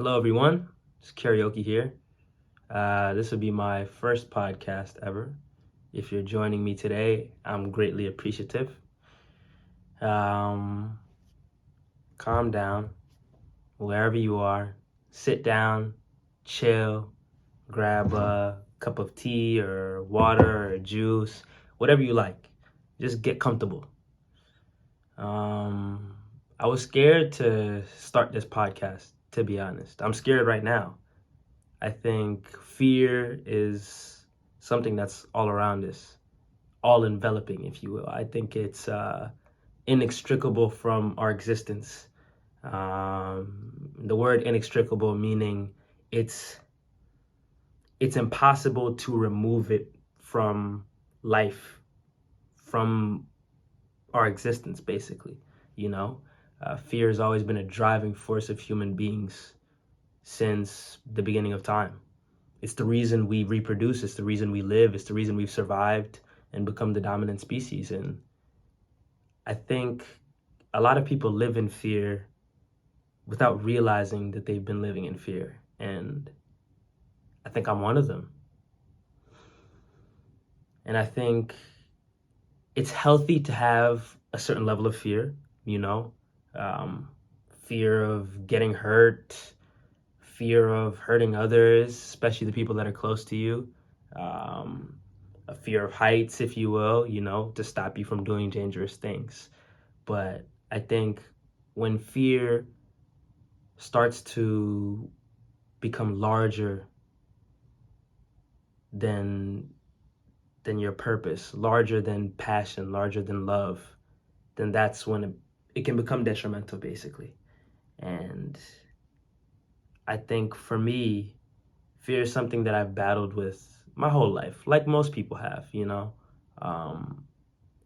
Hello, everyone. It's karaoke here. This will be my first podcast ever. If you're joining me today, I'm greatly appreciative. Um, Calm down, wherever you are. Sit down, chill, grab a cup of tea or water or juice, whatever you like. Just get comfortable. Um, I was scared to start this podcast, to be honest. I'm scared right now. I think fear is something that's all around us, all enveloping, if you will. I think it's inextricable from our existence. The word inextricable meaning it's it's impossible to remove it from life, from our existence, basically. You know, fear has always been a driving force of human beings since the beginning of time. It's the reason we reproduce. It's the reason we live. It's the reason we've survived and become the dominant species. And I think a lot of people live in fear without realizing that they've been living in fear. And I think I'm one of them. And I think it's healthy to have a certain level of fear, you know, um, fear of getting hurt, fear of hurting others, especially the people that are close to you. Um, a fear of heights, if you will, to stop you from doing dangerous things. But I think when fear starts to become larger than your purpose, larger than passion, larger than love, then that's when it can become detrimental, basically. And I think for me, fear is something that I've battled with my whole life, like most people have. Um,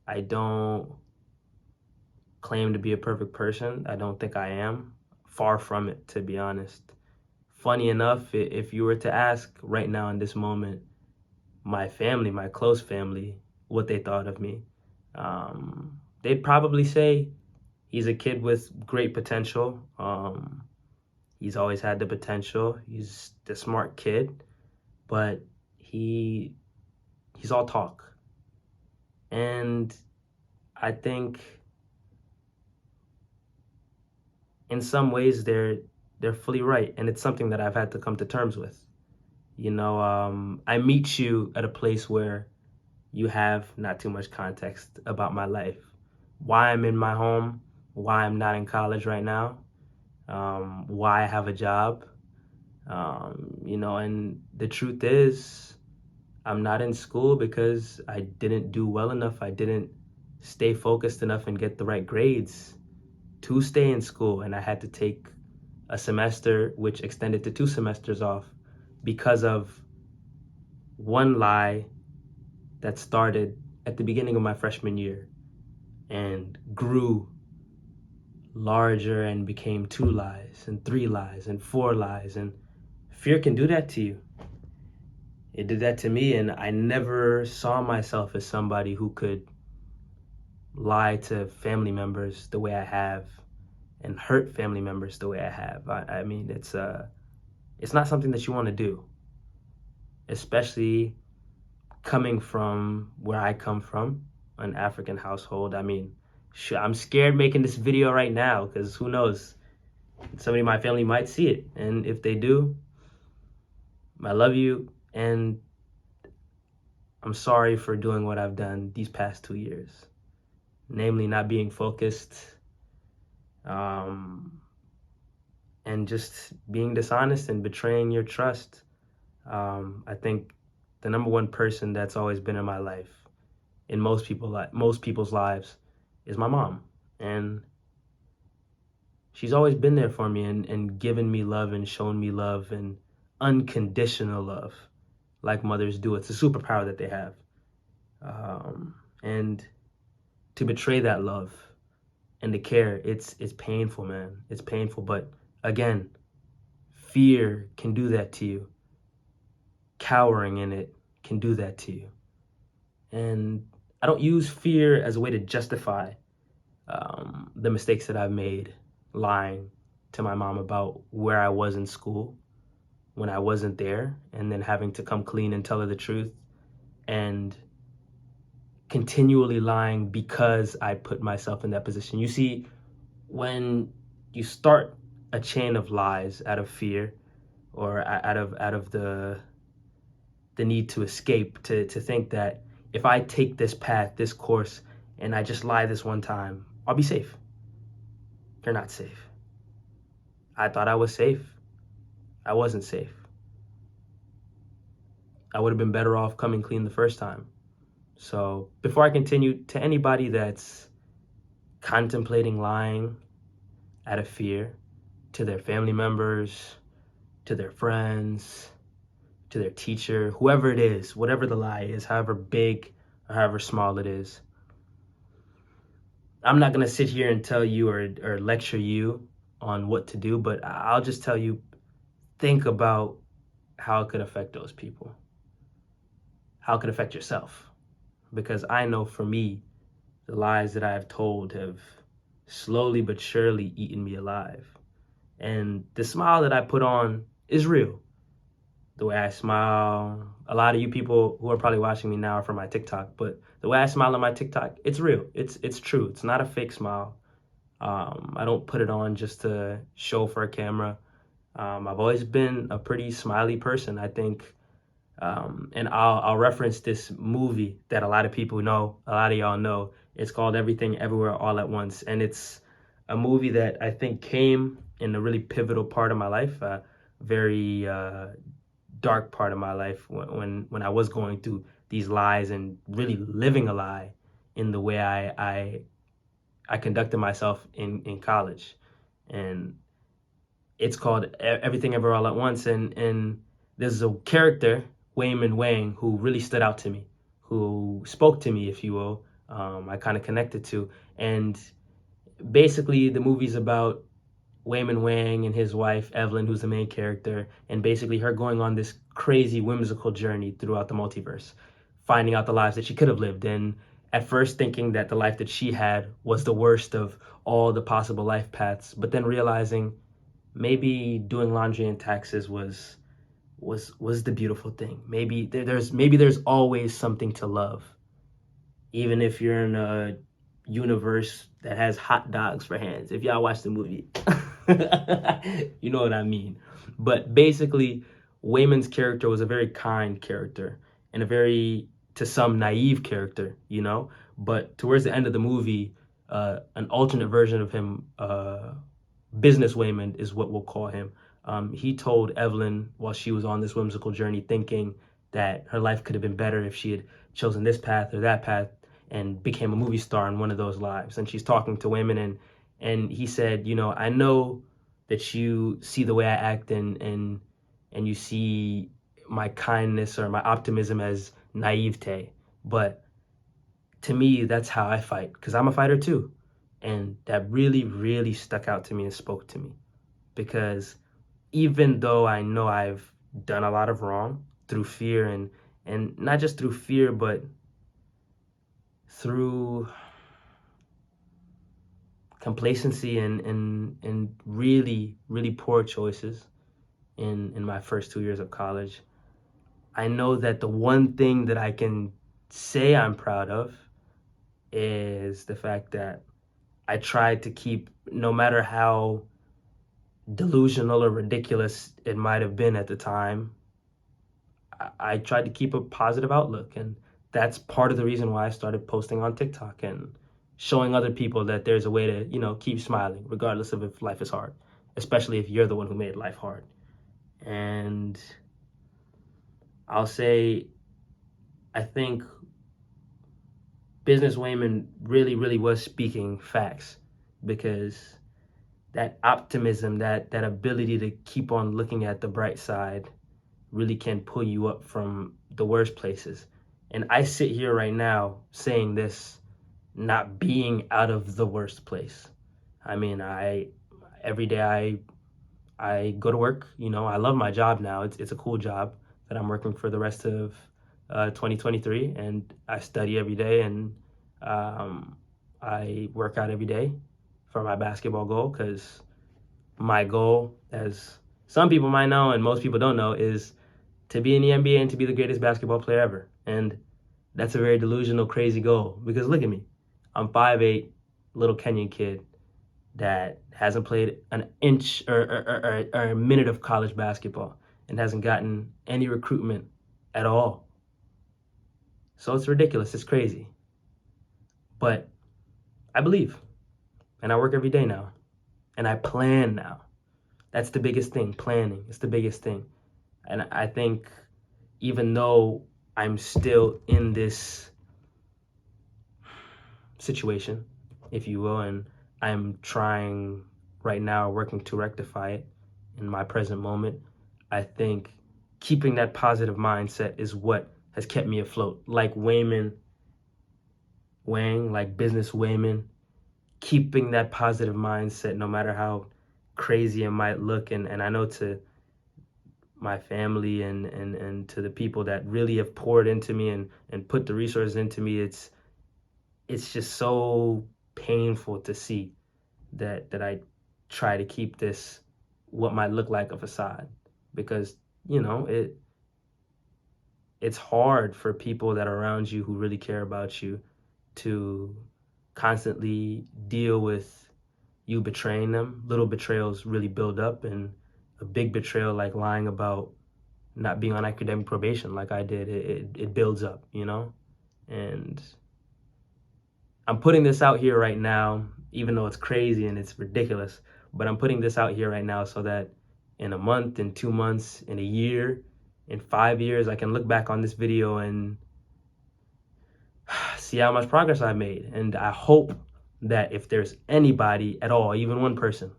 I don't claim to be a perfect person. I don't think I am. Far from it, to be honest. Funny enough, if you were to ask right now in this moment, my family, my close family, what they thought of me, they'd probably say he's a kid with great potential. He's always had the potential. He's the smart kid, but he he's all talk. And I think in some ways they're fully right, and it's something that I've had to come to terms with. I meet you at a place where you have not too much context about my life, why I'm in my home, why I'm not in college right now, why I have a job. And the truth is, I'm not in school because I didn't do well enough. I didn't stay focused enough and get the right grades to stay in school, and I had to take a semester, which extended to 2 semesters off because of one lie that started at the beginning of my freshman year and grew larger and became 2 lies and 3 lies and 4 lies. And fear can do that to you. It did that to me, and I never saw myself as somebody who could lie to family members the way I have and hurt family members the way I have. I mean, it's not something that you want to do, especially coming from where I come from, an African household. I mean, I'm scared making this video right now because who knows? Somebody in my family might see it. And if they do, I love you. And I'm sorry for doing what I've done these past 2 years, namely not being focused, um, and just being dishonest and betraying your trust. I think the number one person that's always been in my life, in most people's lives, is my mom, and she's always been there for me and given me love and shown me love and unconditional love, like mothers do. It's a superpower that they have, and to betray that love and the care, it's painful, man. It's painful, but again, fear can do that to you. Cowering in it can do that to you. And I don't use fear as a way to justify the mistakes that I've made, lying, to my mom about where I was in school when I wasn't there, and then having to come clean and tell her the truth, and continually lying because I put myself in that position. You see, when you start a chain of lies out of fear, or out of the need to escape, to think that if I take this path, this course, and I just lie this one time, I'll be safe. You're not safe. I thought I was safe. I wasn't safe. I would have been better off coming clean the first time. So before I continue, to anybody that's contemplating lying out of fear, to their family members, to their friends, to their teacher, whoever it is, whatever the lie is, however big or however small it is, I'm not going to sit here and tell you or lecture you on what to do, but I'll just tell you, think about how it could affect those people, how it could affect yourself. Because I know for me, the lies that I have told have slowly but surely eaten me alive. And the smile that I put on is real. The way I smile, a lot of you people who are probably watching me now are from my TikTok, but the way I smile on my TikTok, it's real. It's true. It's not a fake smile. I don't put it on just to show for a camera. I've always been a pretty smiley person, I think. And I'll reference this movie that a lot of people know, a lot of y'all know. It's called Everything Everywhere All at Once. And it's a movie that I think came in a really pivotal part of my life, a very dark part of my life when I was going through these lies and really living a lie in the way I conducted myself in college. And it's called Everything Ever All at Once. And there's a character, Wayman Wang, who really stood out to me, who spoke to me, if you will. I kind of connected to. And basically, the movie's about Wayman Wang and his wife, Evelyn, who's the main character, and basically her going on this crazy, whimsical journey throughout the multiverse, finding out the lives that she could have lived, and at first thinking that the life that she had was the worst of all the possible life paths, but then realizing maybe doing laundry and taxes was the beautiful thing. Maybe there's always something to love, even if you're in a universe that has hot dogs for hands. If y'all watch the movie, you know what I mean. But basically, Wayman's character was a very kind character and a very, to some, naive character, you know. But towards the end of the movie, an alternate version of him, Business Wayman is what we'll call him. He told Evelyn while she was on this whimsical journey, thinking that her life could have been better if she had chosen this path or that path and became a movie star in one of those lives. And she's talking to women, and he said, you know, I know that you see the way I act, and you see my kindness or my optimism as naivete, but to me, that's how I fight, because I'm a fighter too. And that really, really stuck out to me and spoke to me, because even though I know I've done a lot of wrong through fear, and not just through fear, but through complacency and really, really poor choices in my first 2 years of college, I know that the one thing that I can say I'm proud of is the fact that I tried to keep, no matter how delusional or ridiculous it might have been at the time, I tried to keep a positive outlook. And that's part of the reason why I started posting on TikTok and showing other people that there's a way to, you know, keep smiling, regardless of if life is hard, especially if you're the one who made life hard. And I'll say, I think Business Wayman really, really was speaking facts, because that optimism, that ability to keep on looking at the bright side really can pull you up from the worst places. And I sit here right now saying this, not being out of the worst place. I mean, every day I go to work, you know, I love my job now. It's a cool job that I'm working for the rest of 2023, and I study every day, and I work out every day for my basketball goal, because my goal, as some people might know and most people don't know, is to be in the NBA and to be the greatest basketball player ever. And that's a very delusional, crazy goal, because look at me. I'm 5'8", little Kenyan kid that hasn't played an inch or a minute of college basketball and hasn't gotten any recruitment at all. So it's ridiculous. It's crazy. But I believe, and I work every day now, and I plan now. That's the biggest thing. Planning is the biggest thing. And I think even though I'm still in this situation, if you will, and I'm trying right now, working to rectify it in my present moment, I think keeping that positive mindset is what has kept me afloat. Like Wang, like business Wayman, keeping that positive mindset no matter how crazy it might look. And I know to my family and to the people that really have poured into me and put the resources into me, it's just so painful to see that I try to keep this what might look like a facade, because it's hard for people that are around you who really care about you to constantly deal with you betraying them. Little betrayals really build up, and a big betrayal like lying about not being on academic probation like I did, it builds up, and I'm putting this out here right now, even though it's crazy and it's ridiculous, but I'm putting this out here right now so that in a month, in 2 months, in a year, in 5 years, I can look back on this video and see how much progress I've made. And I hope that if there's anybody at all, even one person,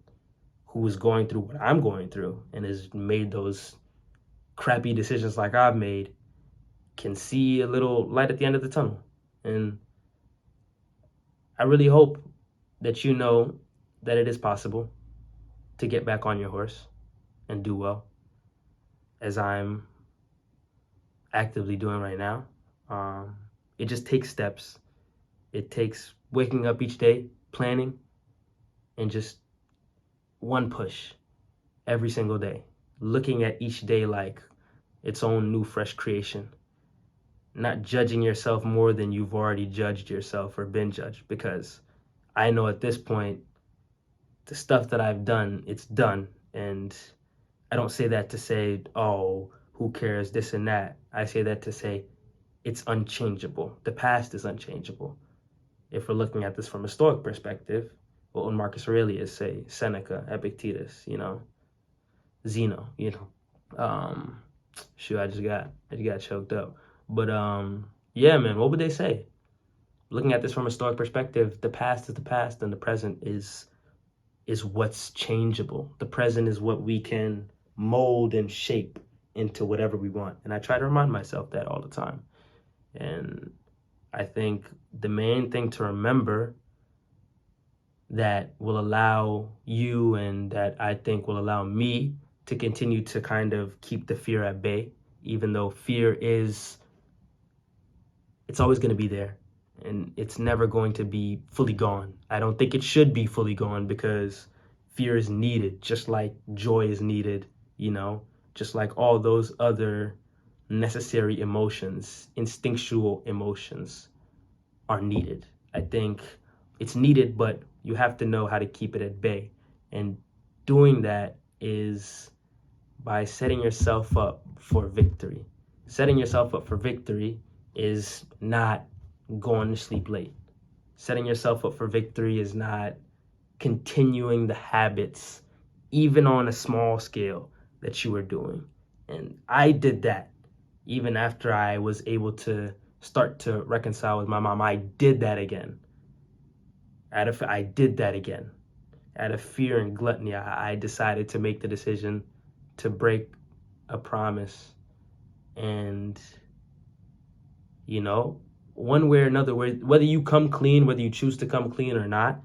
who is going through what I'm going through and has made those crappy decisions like I've made, can see a little light at the end of the tunnel. And I really hope that you know that it is possible to get back on your horse and do well, as I'm actively doing right now. It just takes steps. It takes waking up each day, planning, and just one push every single day, looking at each day like its own new, fresh creation, not judging yourself more than you've already judged yourself or been judged, because I know at this point, the stuff that I've done, it's done. And I don't say that to say, oh, who cares, this and that. I say that to say it's unchangeable. The past is unchangeable. If we're looking at this from a Stoic perspective, what would Marcus Aurelius say? Seneca, Epictetus, Zeno, shoot, I just got choked up. But yeah, man, what would they say? Looking at this from a Stoic perspective, the past is the past, and the present is what's changeable. The present is what we can mold and shape into whatever we want. And I try to remind myself that all the time. And I think the main thing to remember that will allow you, and that I think will allow me to continue to kind of keep the fear at bay, even though fear it's always going to be there, and it's never going to be fully gone. I don't think it should be fully gone, because fear is needed, just like joy is needed, just like all those other necessary emotions, instinctual emotions are needed. I think it's needed, but you have to know how to keep it at bay. And doing that is by setting yourself up for victory. Setting yourself up for victory is not going to sleep late. Setting yourself up for victory is not continuing the habits, even on a small scale, that you were doing. And I did that even after I was able to start to reconcile with my mom. I did that again. I did that again. Out of fear and gluttony, I decided to make the decision to break a promise. And, one way or another, whether you come clean, whether you choose to come clean or not,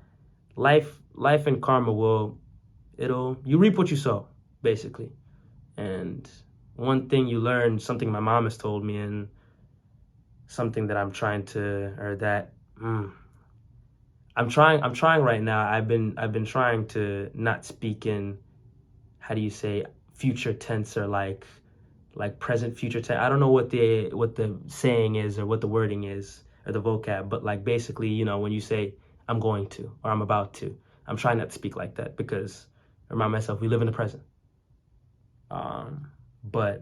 life and karma you reap what you sow, basically. And one thing you learn, something my mom has told me, and something that I'm trying to, or that I'm trying right now. I've been trying to not speak in, how do you say, future tense, or like present future tense. I don't know what the saying is, or what the wording is, or the vocab, but like basically, when you say I'm going to, or I'm about to, I'm trying not to speak like that, because I remind myself we live in the present. But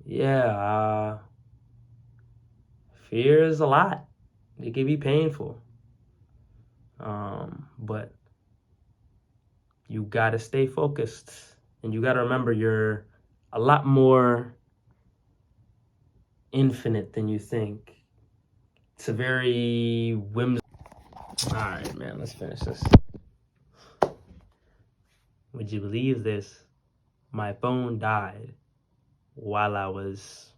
yeah, fear is a lot. It can be painful. But you gotta stay focused, and you gotta remember you're a lot more infinite than you think. It's a very whimsical. All right, man, let's finish this. Would you believe this? My phone died while I was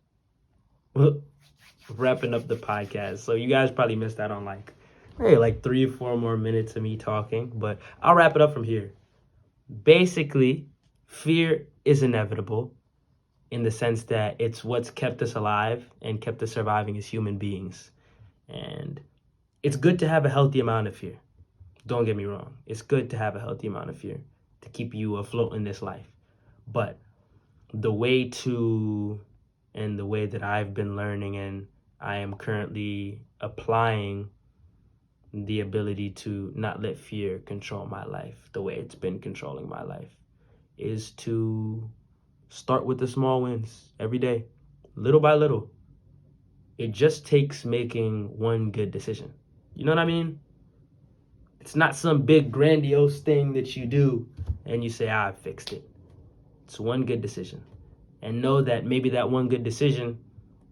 wrapping up the podcast. So you guys probably missed out on like 3 or 4 more minutes of me talking, but I'll wrap it up from here. Basically, fear is inevitable, in the sense that it's what's kept us alive and kept us surviving as human beings. And it's good to have a healthy amount of fear. Don't get me wrong. It's good to have a healthy amount of fear to keep you afloat in this life. But the way to, and the way that I've been learning, and I am currently applying the ability to not let fear control my life the way it's been controlling my life, is to start with the small wins every day, little by little. It just takes making one good decision. You know what I mean? It's not some big grandiose thing that you do and you say, I fixed it. It's one good decision. And know that maybe that one good decision,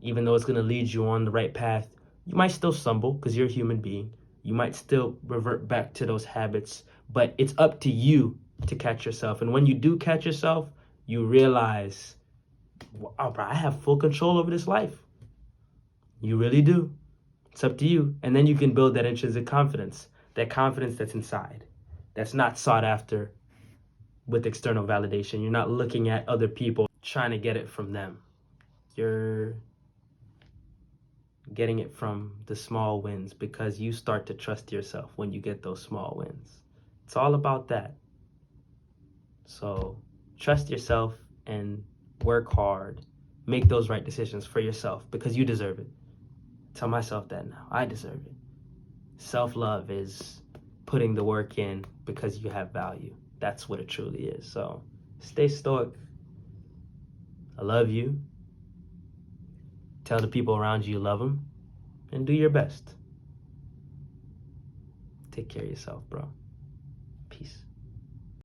even though it's going to lead you on the right path, you might still stumble because you're a human being. You might still revert back to those habits, but it's up to you to catch yourself. And when you do catch yourself, you realize, oh, bro, I have full control over this life. You really do. It's up to you. And then you can build that intrinsic confidence, that confidence that's inside, that's not sought after with external validation. You're not looking at other people trying to get it from them. You're getting it from the small wins, because you start to trust yourself when you get those small wins. It's all about that. So trust yourself and work hard. Make those right decisions for yourself, because you deserve it. Tell myself that now. I deserve it. Self-love is putting the work in because you have value. That's what it truly is. So stay stoic. I love you. Tell the people around you love them, and do your best. Take care of yourself, bro. Peace.